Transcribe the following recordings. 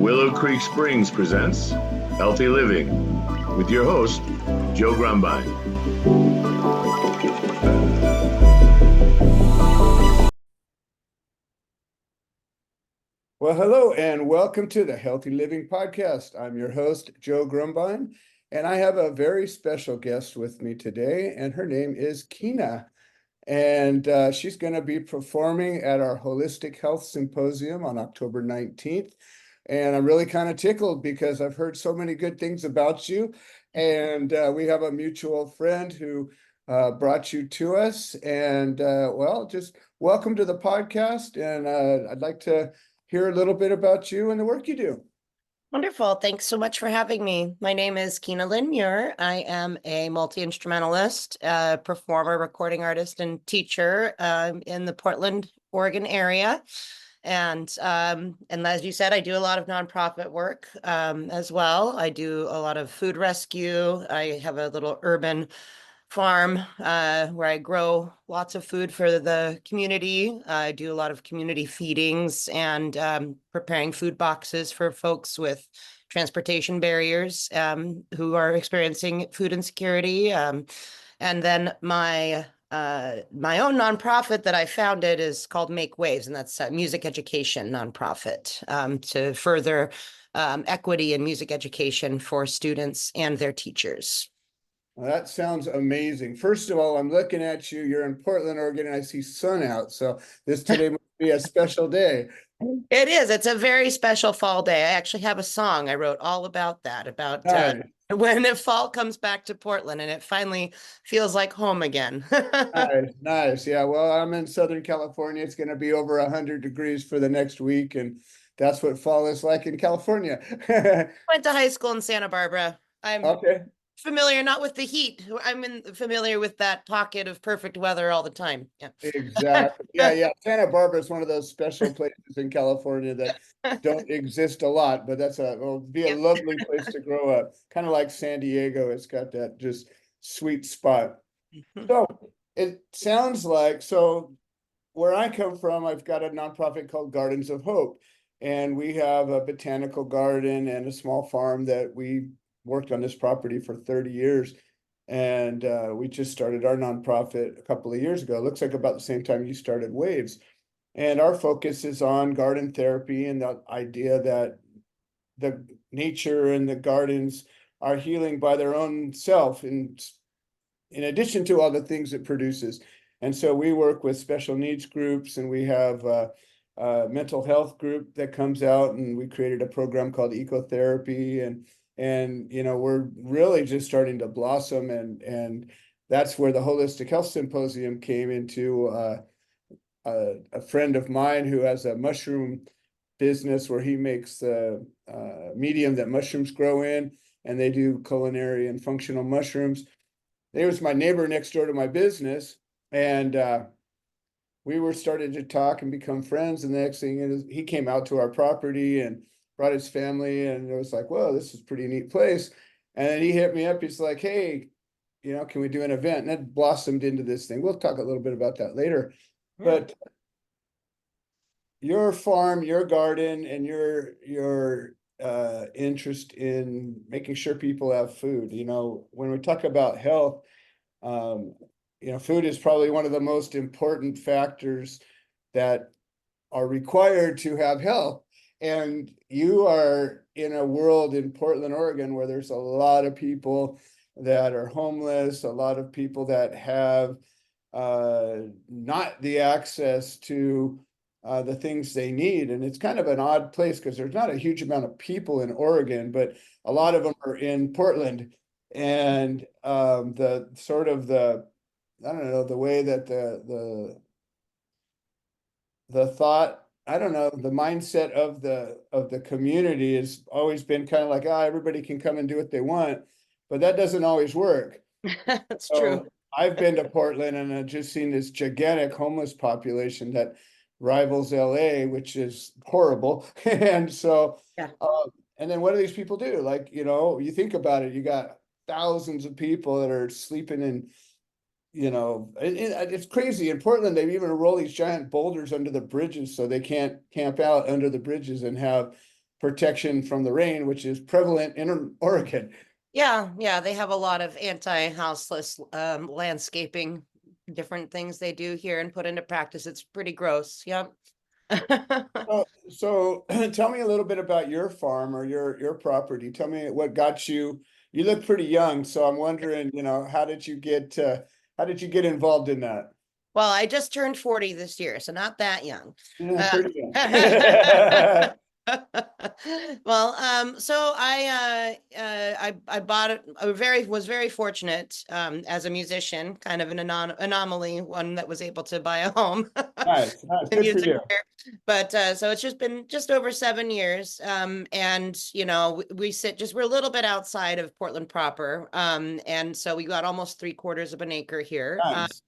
Willow Creek Springs presents Healthy Living with your host, Joe Grumbine. Well, hello and welcome to the Healthy Living Podcast. I'm your host, Joe Grumbine, and I have a very special guest with me today, and her name is Kina. And she's going to be performing at our Holistic Health Symposium on October 19th. And I'm really kind of tickled because I've heard so many good things about you. And we have a mutual friend who brought you to us. And well, just welcome to the podcast. And I'd like to hear a little bit about you and the work you do. Wonderful. Thanks so much for having me. My name is Kina Lyn Muir. I am a multi-instrumentalist, performer, recording artist, and teacher in the Portland, Oregon area. And as you said, I do a lot of nonprofit work as well. I do a lot of food rescue. I have a little urban farm where I grow lots of food for the community. I do a lot of community feedings and preparing food boxes for folks with transportation barriers who are experiencing food insecurity. And then my own nonprofit that I founded is called Make Waves, and that's a music education nonprofit to further equity in music education for students and their teachers. Well, that sounds amazing. First of all, I'm looking at you. You're in Portland, Oregon, and I see sun out. So this today must be a special day. It is. It's a very special fall day. I actually have a song I wrote all about that, about Nice. when the fall comes back to Portland and it finally feels like home again. Nice, nice. Yeah, well, I'm in Southern California. It's going to be over 100 degrees for the next week, and that's what fall is like in California. Went to high school in Santa Barbara. I'm Okay. familiar not with the heat. Familiar with that pocket of perfect weather all the time. Yeah. Exactly. Yeah. Santa Barbara is one of those special places in California that don't exist a lot, but it'll be a lovely place to grow up. Kind of like San Diego. It's got that just sweet spot. So it sounds like, where I come from, I've got a nonprofit called Gardens of Hope, and we have a botanical garden and a small farm that we worked on this property for 30 years. And we just started our nonprofit a couple of years ago. It looks like about the same time you started Waves. And our focus is on garden therapy and the idea that the nature and the gardens are healing by their own self, in addition to all the things it produces. And so we work with special needs groups, and we have a mental health group that comes out, and we created a program called ecotherapy, and we're really just starting to blossom, and that's where the Holistic Health Symposium came into. A friend of mine who has a mushroom business where he makes the medium that mushrooms grow in, and they do culinary and functional mushrooms. He was my neighbor next door to my business, and we were starting to talk and become friends. And the next thing is, he came out to our property and brought his family, and it was like, whoa, this is a pretty neat place. And then he hit me up. He's like, hey, can we do an event? And that blossomed into this thing. We'll talk a little bit about that later. Yeah. But your farm, your garden, and your interest in making sure people have food. When we talk about health, food is probably one of the most important factors that are required to have health. And you are in a world in Portland, Oregon, where there's a lot of people that are homeless, a lot of people that have not the access to the things they need. And it's kind of an odd place because there's not a huge amount of people in Oregon, but a lot of them are in Portland. And I don't know, the way that the thought, I don't know, the mindset of the community has always been kind of like, everybody can come and do what they want, but that doesn't always work. That's true. I've been to Portland, and I've just seen this gigantic homeless population that rivals LA, which is horrible. And so, yeah. And then what do these people do? Like, you think about it, you got thousands of people that are sleeping in, it's crazy. In Portland, they've even rolled these giant boulders under the bridges so they can't camp out under the bridges and have protection from the rain, which is prevalent in Oregon. Yeah, they have a lot of anti-houseless landscaping, different things they do here and put into practice. It's pretty gross. Yep. So tell me a little bit about your farm or your property. Tell me what got you. You look pretty young, so I'm wondering, how did you get involved in that? Well, I just turned 40 this year, so not that young. Yeah, pretty young. Well, so I bought it. Was very fortunate as a musician, kind of an anomaly, one that was able to buy a home. Nice. Good for you. But so it's just been just over 7 years. And we're a little bit outside of Portland proper. And so we got almost 3/4 of an acre here. Nice.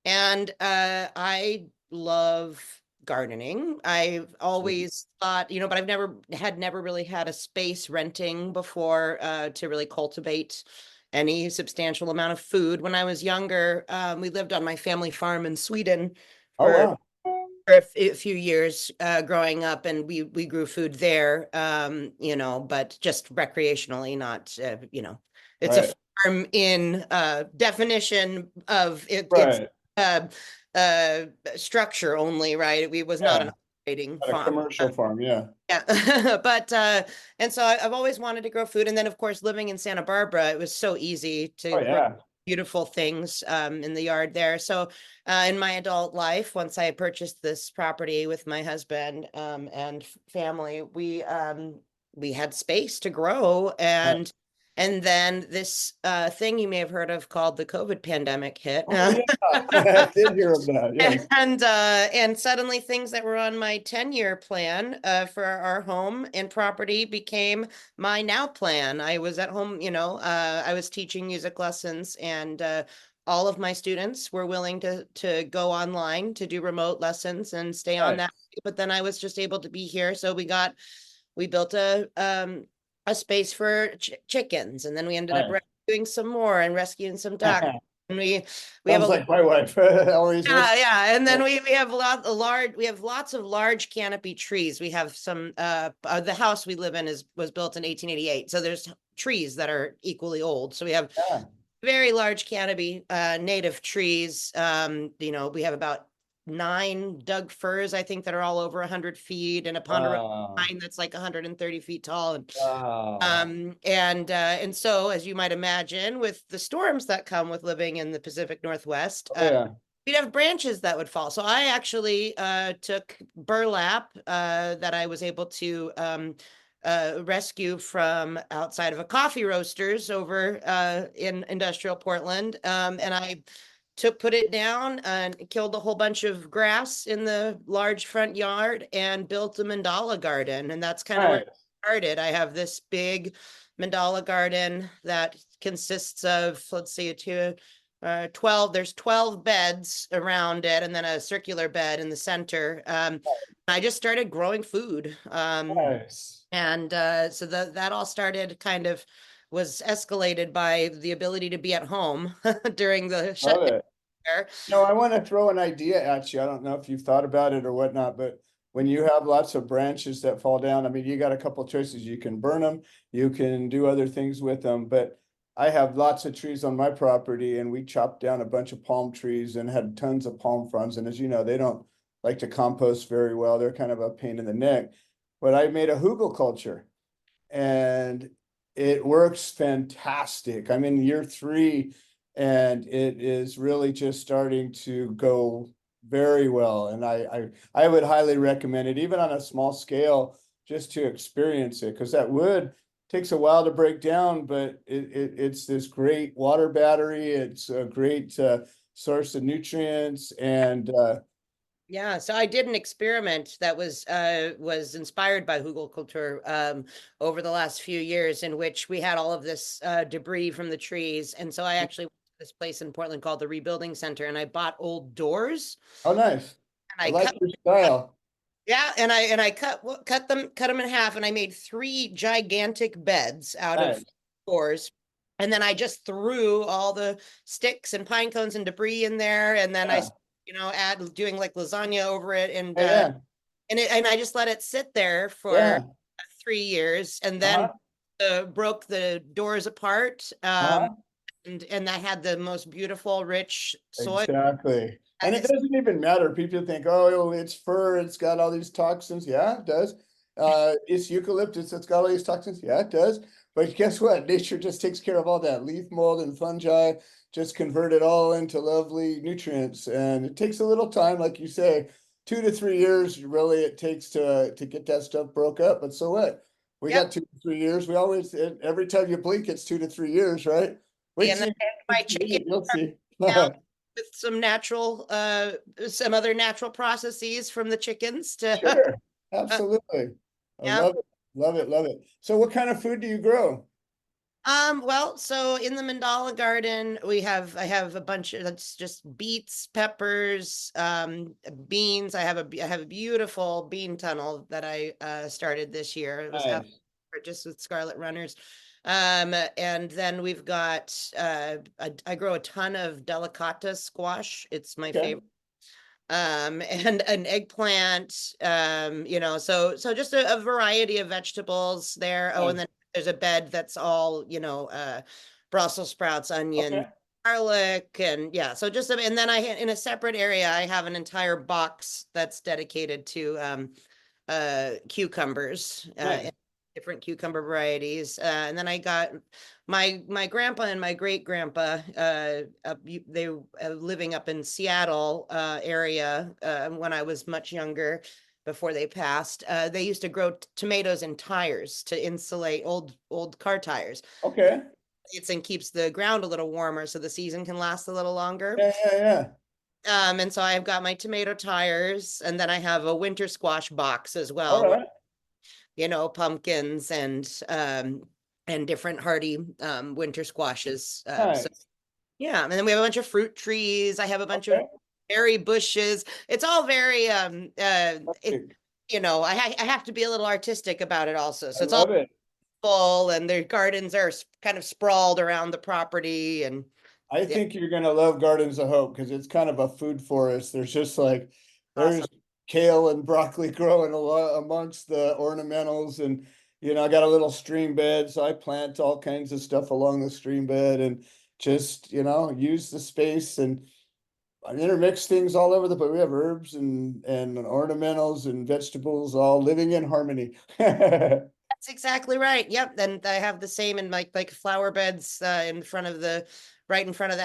And I love gardening. I've always thought, but I've never really had a space renting before to really cultivate any substantial amount of food. When I was younger, we lived on my family farm in Sweden Oh, wow. for a few years growing up, and we grew food there, but just recreationally, not, it's Right. a farm in definition of it. Right. Structure only, right? We was not an operating Not a farm. commercial farm, yeah. Yeah. But and so I've always wanted to grow food. And then of course, living in Santa Barbara, it was so easy to grow beautiful things in the yard there. So in my adult life, once I purchased this property with my husband and family, we had space to grow. And then this thing you may have heard of called the COVID pandemic hit. Oh, yeah. I did hear of that, yes. And suddenly things that were on my 10-year plan for our home and property became my now plan. I was at home, I was teaching music lessons, and all of my students were willing to go online to do remote lessons and stay on that. But then I was just able to be here. So we built a space for chickens, and then we ended up rescuing some more and rescuing some ducks. And we have like my wife. And then we have lots of large canopy trees. We have some the house we live in was built in 1888, so there's trees that are equally old. So we have very large canopy native trees. We have about 9 Doug firs, I think, that are all over 100 feet, and a ponderosa pine that's like 130 feet tall. And so, as you might imagine, with the storms that come with living in the Pacific Northwest, we'd have branches that would fall. So I actually took burlap that I was able to rescue from outside of a coffee roasters over in industrial Portland, and I put it down and killed a whole bunch of grass in the large front yard and built a mandala garden. And that's kind of where it started. I have this big mandala garden that consists of, let's see, 12, there's 12 beds around it, and then a circular bed in the center. I just started growing food. And so that all started was escalated by the ability to be at home during the shutdown. No, I want to throw an idea at you. I don't know if you've thought about it or whatnot, but when you have lots of branches that fall down, I mean, you got a couple of choices. You can burn them, you can do other things with them, but I have lots of trees on my property, and we chopped down a bunch of palm trees and had tons of palm fronds. And as you know, they don't like to compost very well. They're kind of a pain in the neck. But I made a hugel culture, and it works fantastic. I'm in year 3, and it is really just starting to go very well. And I would highly recommend it, even on a small scale, just to experience it, because that wood takes a while to break down, but it's this great water battery. It's a great source of nutrients. And yeah, so I did an experiment that was inspired by hugel culture over the last few years, in which we had all of this debris from the trees. And so I actually went to this place in Portland called the Rebuilding Center, and I bought old doors. Oh, nice. And I like your style. Yeah, and I cut them in half, and I made 3 gigantic beds out of doors. And then I just threw all the sticks and pine cones and debris in there, and then I add doing like lasagna over it, and I just let it sit there for 3 years, and then broke the doors apart. And I had the most beautiful, rich soil. Exactly. And it doesn't even matter. People think, oh, it's fur, it's got all these toxins. Yeah, it does. It's eucalyptus, it's got all these toxins. Yeah, it does. But guess what? Nature just takes care of all that. Leaf mold and fungi just convert it all into lovely nutrients. And it takes a little time, like you say, 2 to 3 years really it takes to get that stuff broke up. But so what? We got 2 to 3 years. We always, every time you blink, it's 2 to 3 years, right? Wait And then my chicken you'll see. with some some other natural processes from the chickens to Sure, absolutely. I love it, love it, love it. So what kind of food do you grow? Well, so in the mandala garden, I have a bunch of, that's just beets, peppers, beans. I have a beautiful bean tunnel that I started this year. It was just with scarlet runners. And then we've got I grow a ton of delicata squash. It's my favorite. And an eggplant, so just a variety of vegetables there. Oh, and then there's a bed that's all, Brussels sprouts, onion, garlic, and yeah. So just, and then in a separate area, I have an entire box that's dedicated to cucumbers, different cucumber varieties. And then I got my grandpa and my great grandpa, they living up in Seattle area when I was much younger, before they passed. They used to grow tomatoes in tires to insulate old car tires. Okay. And keeps the ground a little warmer so the season can last a little longer. Yeah. And so I've got my tomato tires, and then I have a winter squash box as well. All right. Pumpkins and different hardy winter squashes. Nice. So, yeah, and then we have a bunch of fruit trees. I have a bunch of berry bushes. It's all very I have to be a little artistic about it also. So it's all full, and their gardens are kind of sprawled around the property. And I think you're gonna love Gardens of Hope because it's kind of a food forest. There's just like there's kale and broccoli growing a lot amongst the ornamentals, and I got a little stream bed, so I plant all kinds of stuff along the stream bed and just use the space and intermix things all over but we have herbs and ornamentals and vegetables all living in harmony. That's exactly right. Yep. And I have the same in like flower beds right in front of the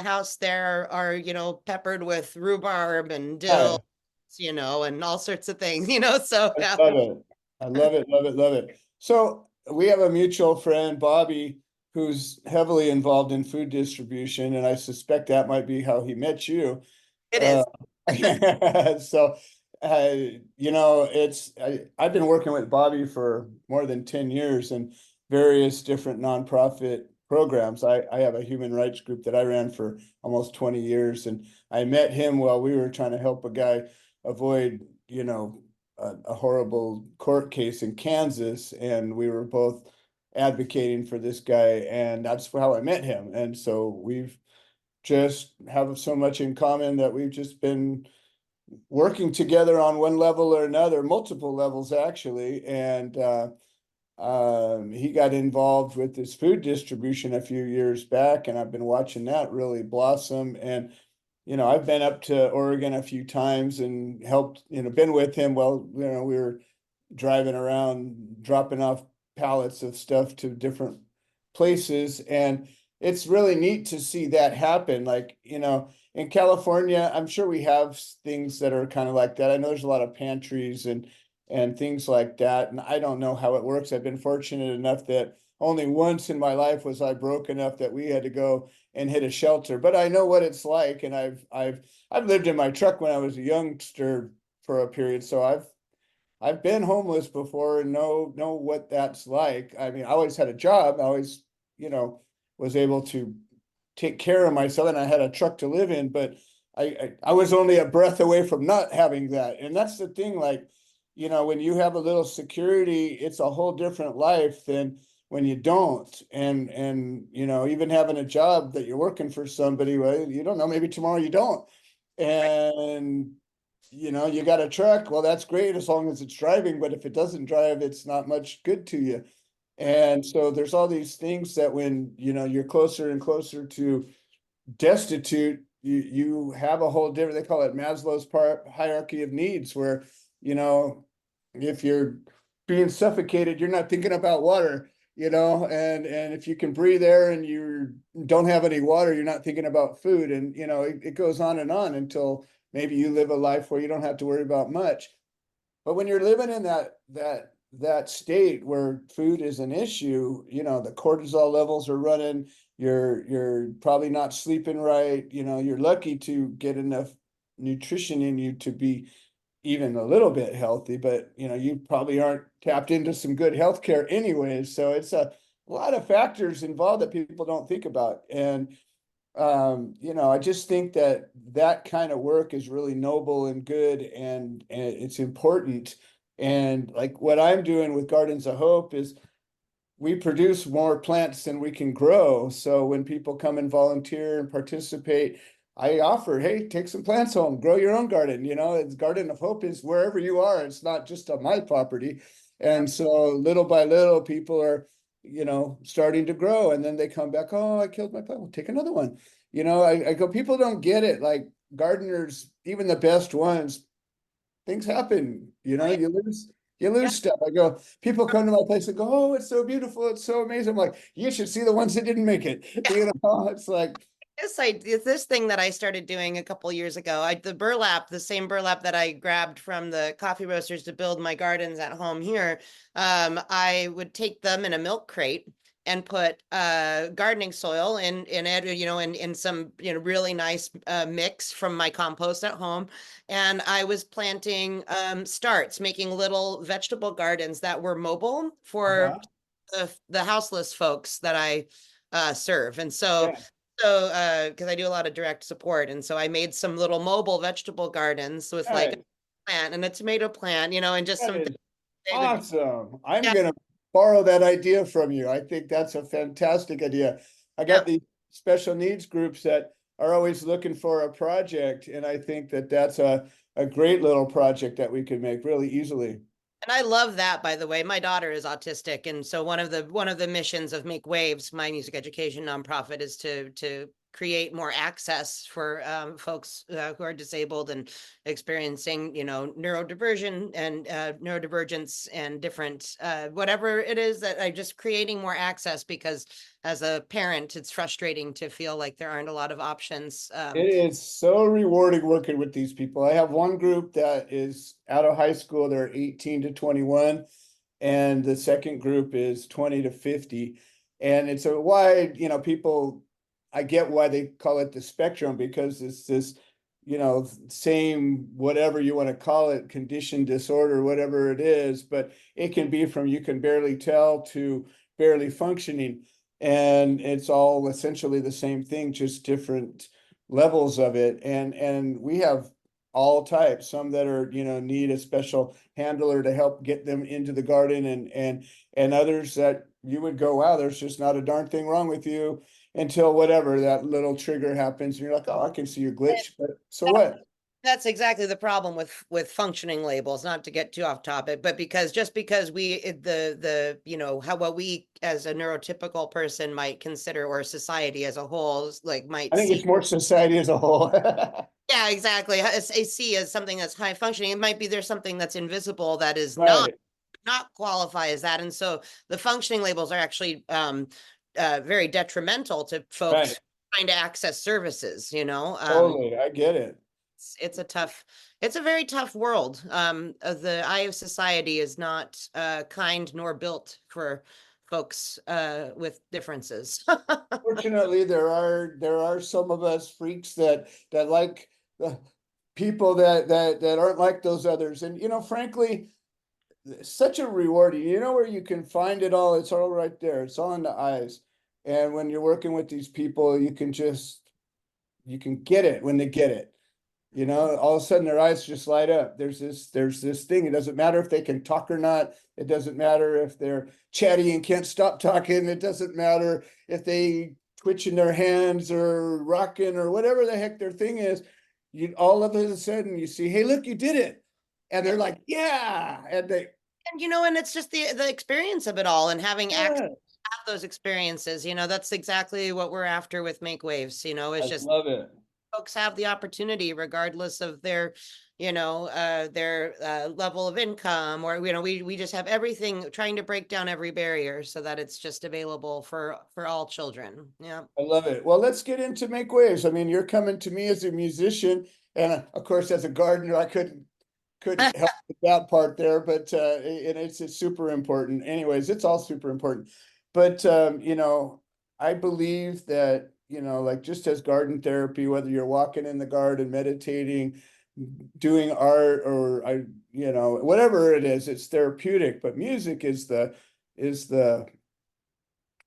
house. There are peppered with rhubarb and dill, and all sorts of things. So I love it. I love it, love it, love it. So we have a mutual friend, Bobby, who's heavily involved in food distribution, and I suspect that might be how he met you. It is. So, I've been working with Bobby for more than 10 years in various different nonprofit programs. I have a human rights group that I ran for almost 20 years, and I met him while we were trying to help a guy avoid, a horrible court case in Kansas, and we were both advocating for this guy, and that's how I met him. And so we've just have so much in common that we've just been working together on one level or another, multiple levels actually. And he got involved with this food distribution a few years back, and I've been watching that really blossom. And I've been up to Oregon a few times and helped, been with him while we were driving around dropping off pallets of stuff to different places. And it's really neat to see that happen. Like, in California, I'm sure we have things that are kind of like that. I know there's a lot of pantries and things like that. And I don't know how it works. I've been fortunate enough that only once in my life was I broke enough that we had to go and hit a shelter. But I know what it's like, and I've lived in my truck when I was a youngster for a period. So I've been homeless before and know what that's like. I mean, I always had a job. I always, was able to take care of myself, and I had a truck to live in, but I was only a breath away from not having that. And that's the thing, like, when you have a little security, it's a whole different life than when you don't. And even having a job that you're working for somebody, well, you don't know, maybe tomorrow you don't. And you got a truck, well, that's great as long as it's driving, but if it doesn't drive, it's not much good to you. And so there's all these things that when, you're closer and closer to destitute, you have a whole different, they call it Maslow's hierarchy of needs, where, if you're being suffocated, you're not thinking about water, and if you can breathe air and you don't have any water, you're not thinking about food. And, it goes on and on until maybe you live a life where you don't have to worry about much. But when you're living in that state where food is an issue, the cortisol levels are running, you're probably not sleeping right, you're lucky to get enough nutrition in you to be even a little bit healthy, but you probably aren't tapped into some good healthcare anyways. So it's a lot of factors involved that people don't think about. And I just think that kind of work is really noble and good, and it's important. And like what I'm doing with Gardens of Hope is we produce more plants than we can grow. So when people come and volunteer and participate, I offer, hey, take some plants home, grow your own garden. It's Garden of Hope is wherever you are. It's not just on my property. And so little by little, people are, starting to grow, and then they come back, oh, I killed my plant. Well, take another one. I go, people don't get it. Like gardeners, even the best ones, things happen, you lose stuff. I go, people come to my place and go, oh, it's so beautiful, it's so amazing. I'm like, you should see the ones that didn't make it. It's like This thing that I started doing a couple years ago, the same burlap that I grabbed from the coffee roasters to build my gardens at home here. I would take them in a milk crate and put gardening soil in it, in some really nice mix from my compost at home, and I was planting starts, making little vegetable gardens that were mobile for the houseless folks that I serve. And so yeah. Because I do a lot of direct support, and so I made some little mobile vegetable gardens with like a Nice. plant and a tomato plant, and just That some is things that awesome. I'm yeah, gonna borrow that idea from you. I think that's a fantastic idea. I yeah. got these special needs groups that are always looking for a project, and I think that's a great little project that we could make really easily. And I love that, by the way. My daughter is autistic, and so one of the missions of Make Waves, my music education nonprofit, is to create more access for folks who are disabled and experiencing, neurodiversion and neurodivergence and different whatever it is, that I'm just creating more access, because as a parent, it's frustrating to feel like there aren't a lot of options. It is so rewarding working with these people. I have one group that is out of high school, they're 18 to 21, and the second group is 20 to 50. And it's a wide, people, I get why they call it the spectrum, because it's this, same, whatever you want to call it, condition, disorder, whatever it is, but it can be from you can barely tell to barely functioning. And it's all essentially the same thing, just different levels of it. And we have all types, some that are, need a special handler to help get them into the garden, and others that you would go, wow, there's just not a darn thing wrong with you, until whatever that little trigger happens, and you're like, oh, I can see your glitch, but so what? That's exactly the problem with functioning labels, not to get too off topic, but because we how what we as a neurotypical person might consider, or society as a whole, like might I think see. it's more society as a whole. Yeah, exactly. See as something that's high functioning. It might be there's something that's invisible that is not Right, qualify as that. And so the functioning labels are actually very detrimental to right, folks trying to access services, totally, I get it. it's a very tough world. The eye of society is not kind nor built for folks with differences. Fortunately, there are some of us freaks that like the people that aren't like those others. And frankly, such a rewarding, where you can find it all, it's all right there, it's all in the eyes. And when you're working with these people, you can get it when they get it. All of a sudden their eyes just light up. There's this thing. It doesn't matter if they can talk or not. It doesn't matter if they're chatty and can't stop talking. It doesn't matter if they twitching their hands or rocking or whatever the heck their thing is. you all of a sudden you see, hey, look, you did it. And they're like, yeah. And they, And and it's just the experience of it all, and having access yeah, have those experiences. That's exactly what we're after with Make Waves. I It's just love it. folks have the opportunity, regardless of their level of income, or we just have everything, trying to break down every barrier so that it's just available for all children. Yeah. I love it. Well, let's get into Make Waves. I mean, you're coming to me as a musician, and of course, as a gardener, I couldn't help with that part there, but and it's super important. Anyways, it's all super important. But I believe that, like just as garden therapy, whether you're walking in the garden, meditating, doing art, or whatever it is, it's therapeutic. But music is the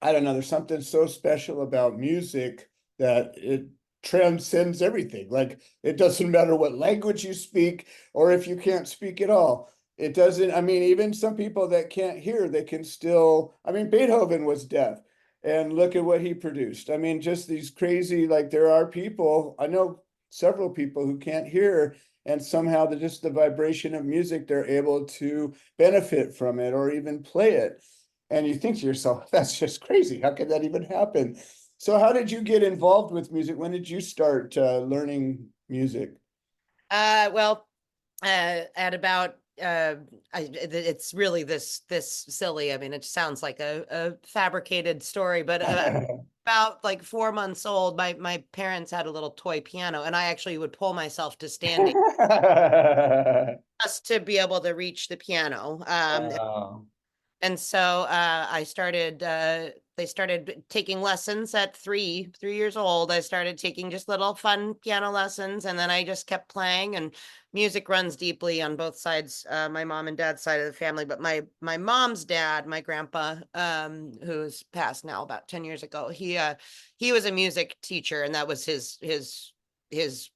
I don't know, there's something so special about music that it transcends everything. Like, it doesn't matter what language you speak or if you can't speak at all. It doesn't, I mean, even some people that can't hear, they can still, I mean, Beethoven was deaf, and look at what he produced. I mean, just these crazy, like, there are people, I know several people who can't hear, and somehow just the vibration of music, they're able to benefit from it or even play it. And you think to yourself, that's just crazy. How could that even happen? So how did you get involved with music? When did you start learning music? Well, at about it's really this silly. I mean, it sounds like a fabricated story, but about like 4 months old, my parents had a little toy piano, and I actually would pull myself to standing just to be able to reach the piano. Wow. And so they started taking lessons at 3 years old. I started taking just little fun piano lessons, and then I just kept playing. And music runs deeply on both sides, my mom and dad's side of the family. But my mom's dad, my grandpa, who's passed now about 10 years ago, he was a music teacher, and that was his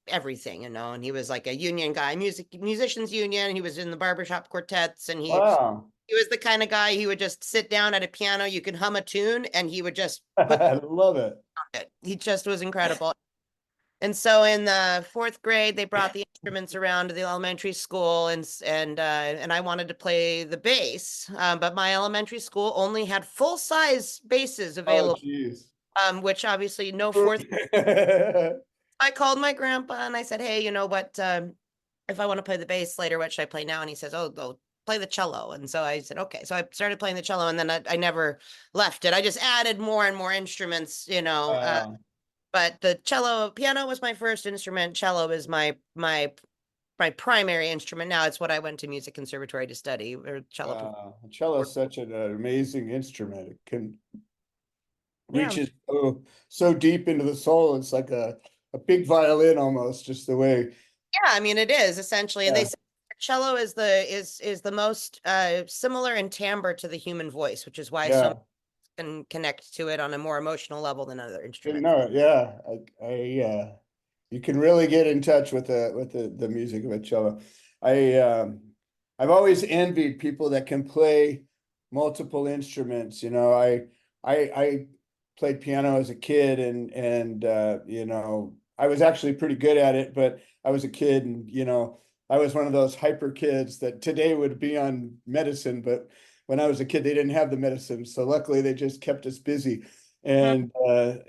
everything, and he was like a union guy, musicians union. He was in the barbershop quartets, and Wow. he was the kind of guy, he would just sit down at a piano, you could hum a tune, and he would just put I love it. it. He just was incredible. And so in the fourth grade, they brought the instruments around to the elementary school, and I wanted to play the bass, but my elementary school only had full-size basses Oh, available, geez. which obviously no fourth. I called my grandpa and I said, hey, you know what? If I want to play the bass later, what should I play now? And he says, oh, go play the cello. And so I said, okay. So I started playing the cello, and then I never left it. I just added more and more instruments, Wow. but the piano was my first instrument. Cello is my primary instrument. Now it's what I went to music conservatory to study, or cello. Cello is such an amazing instrument. It can Yeah. reaches so deep into the soul. It's like a big violin almost, just the way. Yeah, I mean, it is essentially, and Yeah. they say cello is the most similar in timbre to the human voice, which is why so Yeah. can connect to it on a more emotional level than other Didn't instruments. know it. Yeah. You can really get in touch with the music of a cello. I've always envied people that can play multiple instruments. I played piano as a kid, and I was actually pretty good at it, but I was a kid, and I was one of those hyper kids that today would be on medicine, but when I was a kid, they didn't have the medicine. So luckily they just kept us busy. And I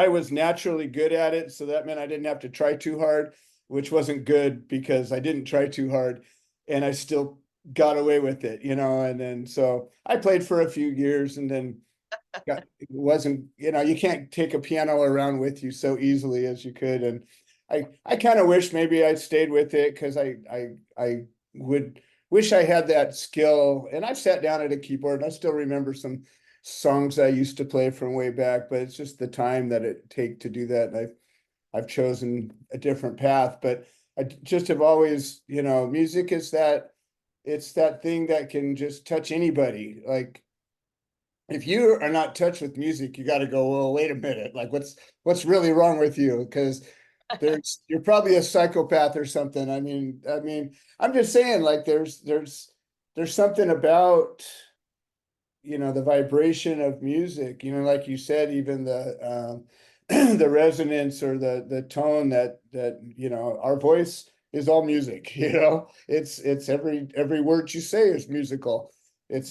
was naturally good at it, so that meant I didn't have to try too hard, which wasn't good because I didn't try too hard, and I still got away with it. And then so I played for a few years, and then it wasn't, you can't take a piano around with you so easily as you could. And I kind of wish maybe I stayed with it, because I would wish I had that skill. And I've sat down at a keyboard, and I still remember some songs I used to play from way back, but it's just the time that it take to do that. And I've chosen a different path, but I just have always, music is it's that thing that can just touch anybody. Like, if you are not touched with music, you got to go, well, wait a minute, like what's really wrong with you? Because you're probably a psychopath or something. I mean, I'm just saying, like, there's something about the vibration of music, like you said, even the resonance or the tone that our voice is all music. It's every word you say is musical. It's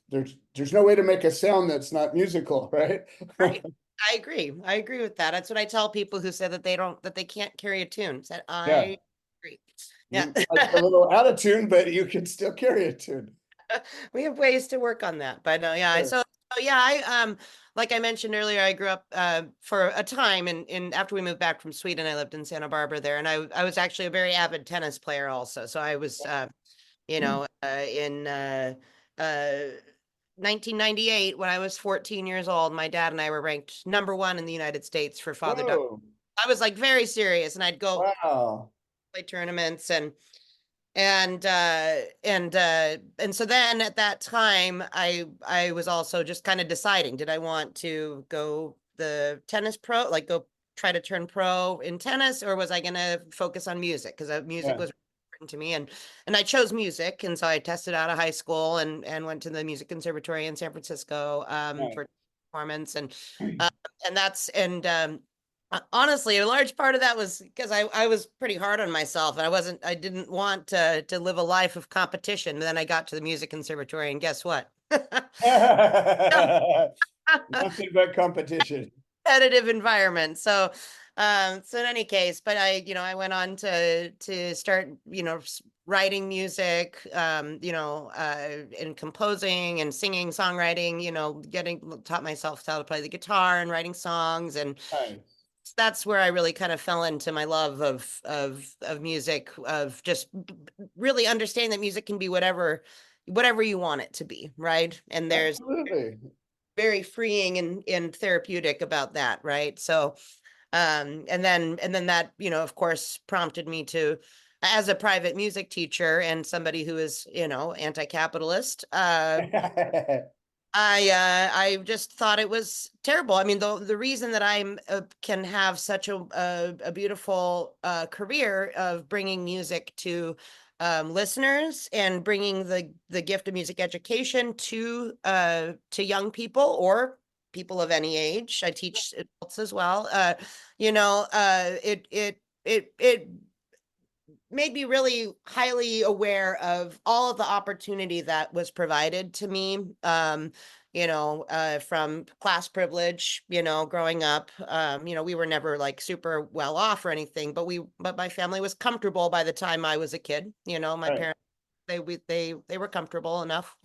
there's no way to make a sound that's not musical, right? Right. I agree. I agree with that. That's what I tell people who say that they can't carry a tune. Said Yeah. I agree. Yeah. You might be a little out of tune, but you can still carry a tune. We have ways to work on that, but yeah. Sure. So yeah, I like I mentioned earlier, I grew up for a time in after we moved back from Sweden, I lived in Santa Barbara there, and I was actually a very avid tennis player also. So I was in uh 1998 when I was 14 years old, my dad and I were ranked #1 in the United States for father-daughter. Whoa. I was like very serious, and I'd go Wow. play tournaments and so then at that time I was also just kind of deciding, did I want to go the tennis pro, like go try to turn pro in tennis, or was I going to focus on music, because music was important to me, and I chose music, and so I tested out of high school and went to the music conservatory in San Francisco for performance, and that's honestly, a large part of that was because I was pretty hard on myself, and I didn't want to live a life of competition. But then I got to the music conservatory, and guess what? Nothing but competition. Competitive environment. So in any case, but I went on to start, writing music, and composing and singing, songwriting, taught myself how to play the guitar and writing songs, and Nice. that's where I really kind of fell into my love of music, of just really understanding that music can be whatever you want it to be, right? And there's Absolutely. very freeing and therapeutic about that, right? So and then that, of course, prompted me to, as a private music teacher and somebody who is, anti-capitalist, I just thought it was terrible. I mean, the reason that I'm can have such a beautiful career of bringing music to listeners and bringing the gift of music education to young people or people of any age. I teach adults as well. It made me really highly aware of all of the opportunity that was provided to me, from class privilege, growing up. We were never like super well off or anything, but my family was comfortable by the time I was a kid. My parents, they were comfortable enough,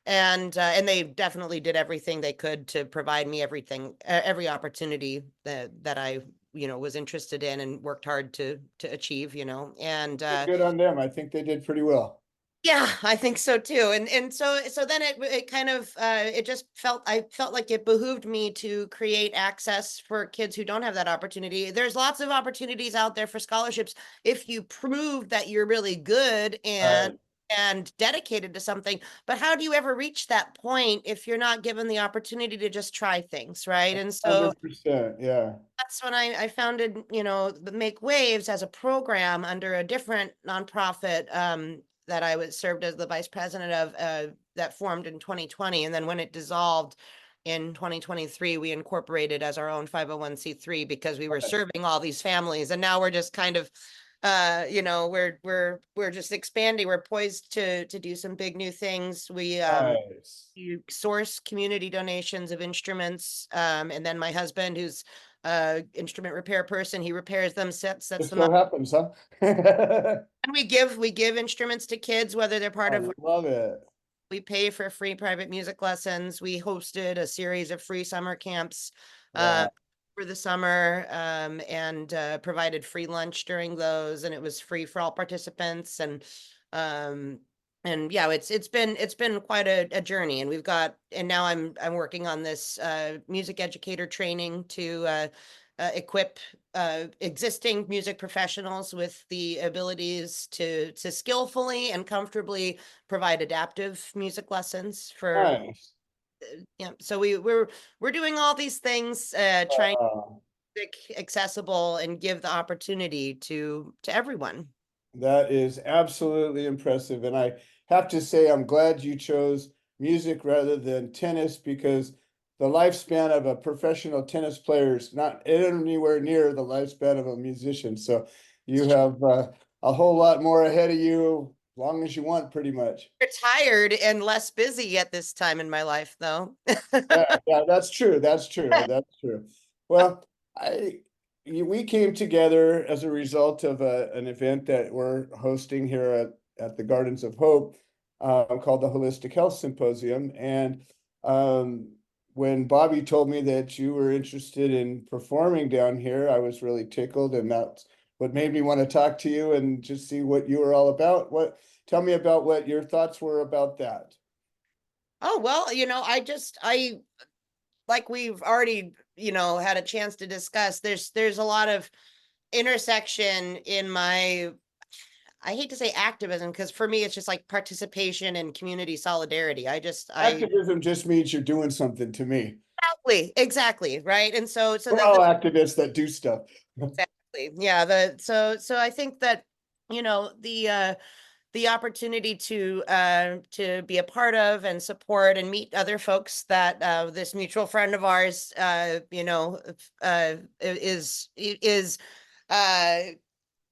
and they definitely did everything they could to provide me every opportunity that I was interested in and worked hard to achieve, and Good on them. I think they did pretty well. yeah, I think so too. And so then it kind of I felt like it behooved me to create access for kids who don't have that opportunity. There's lots of opportunities out there for scholarships if you prove that you're really good and dedicated to something. But how do you ever reach that point if you're not given the opportunity to just try things, right? And so 100%. Yeah. that's when I founded, the Make Waves as a program under a different nonprofit that I was served as the vice president of, that formed in 2020. And then when it dissolved in 2023, we incorporated as our own 501c3 because we were serving all these families. And now we're just kind of, we're just expanding. We're poised to do some big new things. You source community donations of instruments, and then my husband, who's instrument repair person, he repairs them, sets It them up, still happens, huh? and we give instruments to kids, whether they're part of. Love it. We pay for free private music lessons. We hosted a series of free summer camps for the summer, and provided free lunch during those, and it was free for all participants. And yeah, it's been quite a journey, and now I'm working on this music educator training to equip existing music professionals with the abilities to skillfully and comfortably provide adaptive music lessons for. Nice. Yeah, so we're doing all these things, trying to make it accessible and give the opportunity to everyone. That is absolutely impressive. And I have to say, I'm glad you chose music rather than tennis, because the lifespan of a professional tennis player is not anywhere near the lifespan of a musician. So you have a whole lot more ahead of you, as long as you want, pretty much. Retired and less busy at this time in my life, though. Yeah, that's true. That's true. That's true. Well, we came together as a result of an event that we're hosting here at the Gardens of Hope, called the Holistic Health Symposium. And when Bobby told me that you were interested in performing down here, I was really tickled, and that's what made me want to talk to you and just see what you were all about. Tell me about what your thoughts were about that. Oh, well, I like we've already, had a chance to discuss, there's a lot of intersection in my, I hate to say activism, because for me it's just like participation and community solidarity. I Activism just means you're doing something to me. exactly, right. And so We're the all activists that do stuff. exactly, yeah, so I think that, the opportunity to be a part of and support and meet other folks that this mutual friend of ours is uh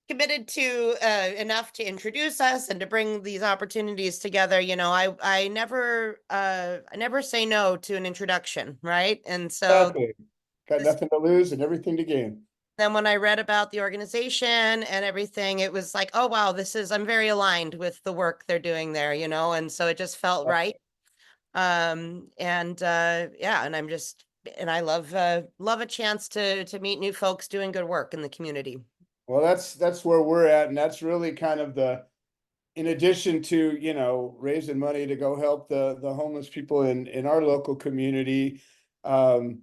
committed to enough to introduce us and to bring these opportunities together. I never say no to an introduction, right? And so Exactly. Got this, nothing to lose and everything to gain. then when I read about the organization and everything, it was like, oh wow, I'm very aligned with the work they're doing there, and so it just felt right. And yeah, and I love a chance to meet new folks doing good work in the community. Well, that's where we're at, and that's really kind of in addition to, raising money to go help the homeless people in our local community. Um,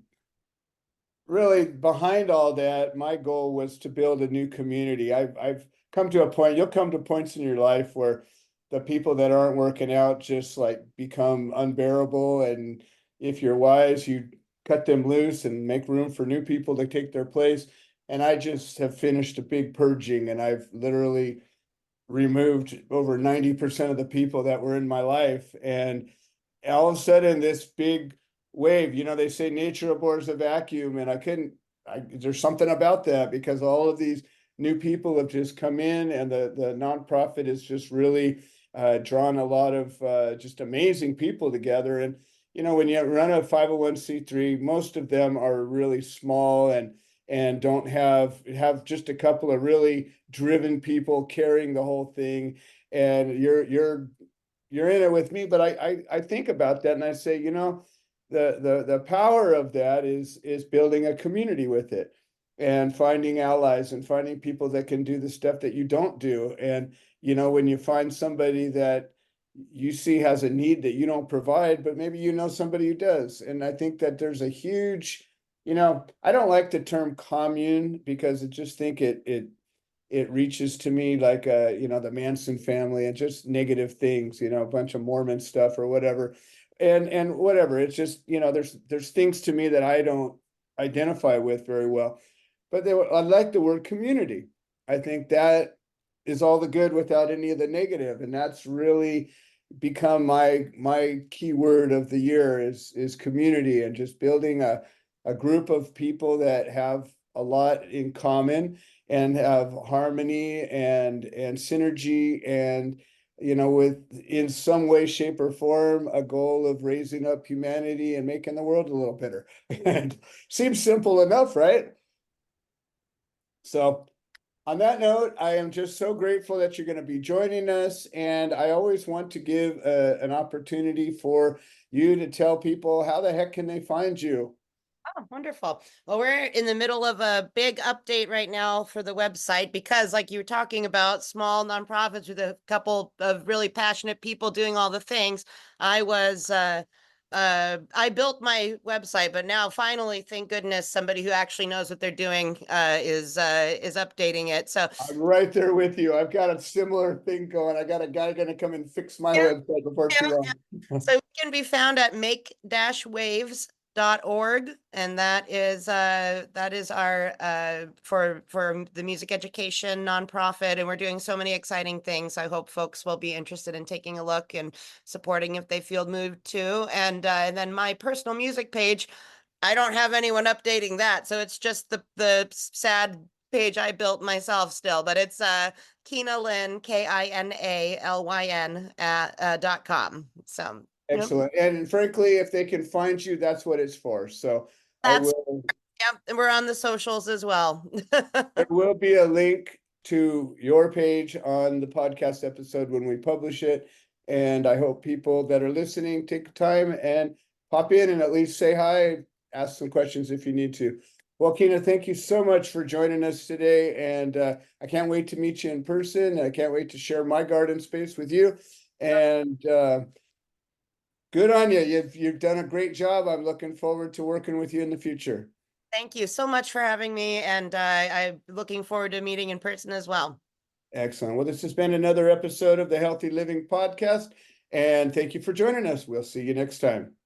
Really behind all that, my goal was to build a new community. I've come to a point, you'll come to points in your life where the people that aren't working out just like become unbearable. And if you're wise, you cut them loose and make room for new people to take their place. And I just have finished a big purging, and I've literally removed over 90% of the people that were in my life. And all of a sudden, this big wave, they say nature abhors a vacuum, and there's something about that, because all of these new people have just come in, and the nonprofit has just really drawn a lot of just amazing people together. And when you run a 501c3, most of them are really small and don't have just a couple of really driven people carrying the whole thing. And you're in it with me, but I think about that and I say, the power of that is building a community with it, and finding allies and finding people that can do the stuff that you don't do. And when you find somebody that you see has a need that you don't provide, but maybe somebody who does. And I think that there's a huge, I don't like the term commune, because I just think it reaches to me like the Manson family and just negative things, a bunch of Mormon stuff or whatever. And whatever. It's just, there's things to me that I don't identify with very well. But I like the word community. I think that is all the good without any of the negative. And that's really become my key word of the year is community, and just building a group of people that have a lot in common and have harmony and synergy, and with in some way, shape, or form a goal of raising up humanity and making the world a little better. And seems simple enough, right? So on that note, I am just so grateful that you're going to be joining us, and I always want to give an opportunity for you to tell people how the heck can they find you. Oh, wonderful. Well, we're in the middle of a big update right now for the website, because like you were talking about, small nonprofits with a couple of really passionate people doing all the things. I built my website, but now finally, thank goodness, somebody who actually knows what they're doing is updating it. So I'm right there with you. I've got a similar thing going. I got a guy going to come and fix my yeah, website before too yeah, long. yeah. So we can be found at make-waves multi-instrumentalist.org, and that is our for the music education nonprofit, and we're doing so many exciting things. I hope folks will be interested in taking a look and supporting if they feel moved to. And then my personal music page, I don't have anyone updating that, so it's just the sad page I built myself still, but it's Kina Lyn, KINALYN .com. So yep. Excellent. And frankly, if they can find you, that's what it's for. So That's yeah, and we're on the socials as well. there will be a link to your page on the podcast episode when we publish it. And I hope people that are listening take time and pop in and at least say hi, ask some questions if you need to. Well, Kina, thank you so much for joining us today. And I can't wait to meet you in person. I can't wait to share my garden space with you. And good on you. You've done a great job. I'm looking forward to working with you in the future. Thank you so much for having me, and I'm looking forward to meeting in person as well. Excellent. Well, this has been another episode of the Healthy Living Podcast, and thank you for joining us. We'll see you next time.